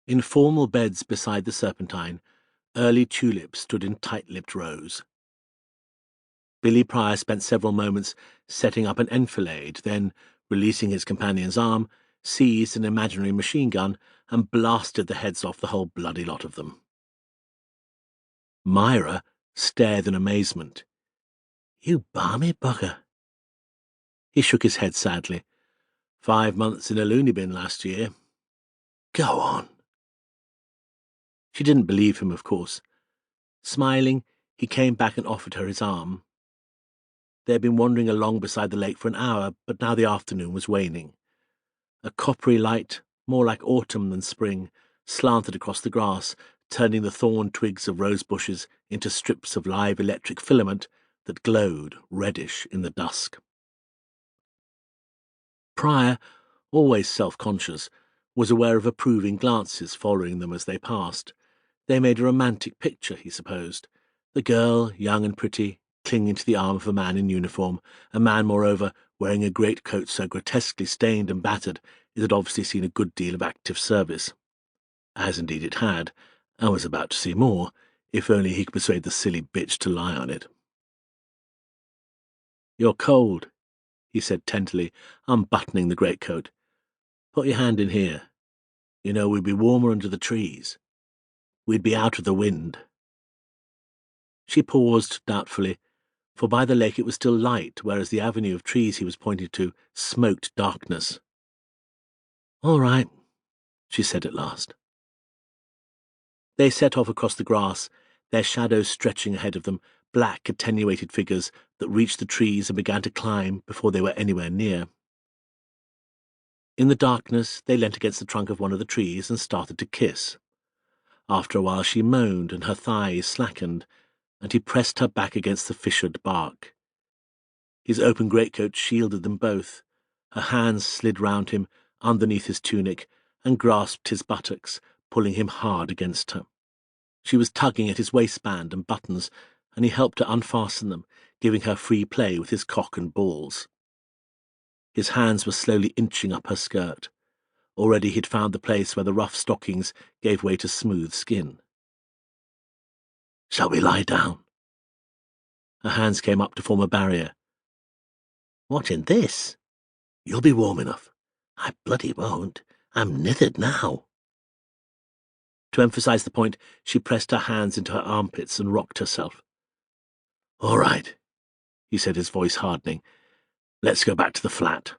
In formal beds beside the Serpentine, early tulips stood in tight-lipped rows. Billy Pryor spent several moments setting up an enfilade, then, releasing his companion's arm, seized an imaginary machine gun and blasted the heads off the whole bloody lot of them. Myra stared in amazement. "You balmy bugger." He shook his head sadly. 5 months in a loony bin last year. Go on. She didn't believe him, of course. Smiling, he came back and offered her his arm. They had been wandering along beside the lake for an hour, but now the afternoon was waning. A coppery light, more like autumn than spring, slanted across the grass, turning the thorn twigs of rose bushes into strips of live electric filament that glowed reddish in the dusk. Pryor, always self-conscious, was aware of approving glances following them as they passed. They made a romantic picture, he supposed. The girl, young and pretty, clinging to the arm of a man in uniform, a man, moreover, wearing a greatcoat so grotesquely stained and battered it had obviously seen a good deal of active service. As indeed it had, and was about to see more, if only he could persuade the silly bitch to lie on it. "You're cold," he said tenderly, unbuttoning the greatcoat. "Put your hand in here. You know, we'd be warmer under the trees. We'd be out of the wind." She paused doubtfully, for by the lake it was still light, whereas the avenue of trees he was pointing to smoked darkness. "All right," she said at last. They set off across the grass, their shadows stretching ahead of them, black, attenuated figures that reached the trees and began to climb before they were anywhere near. In the darkness, they leant against the trunk of one of the trees and started to kiss. After a while she moaned and her thighs slackened, and he pressed her back against the fissured bark. His open greatcoat shielded them both. Her hands slid round him, underneath his tunic, and grasped his buttocks, pulling him hard against her. She was tugging at his waistband and buttons, and he helped her unfasten them, giving her free play with his cock and balls. His hands were slowly inching up her skirt. Already he'd found the place where the rough stockings gave way to smooth skin. "Shall we lie down?" Her hands came up to form a barrier. "What in this? You'll be warm enough. I bloody won't. I'm nithered now." To emphasize the point, she pressed her hands into her armpits and rocked herself. "All right," he said, his voice hardening. "Let's go back to the flat."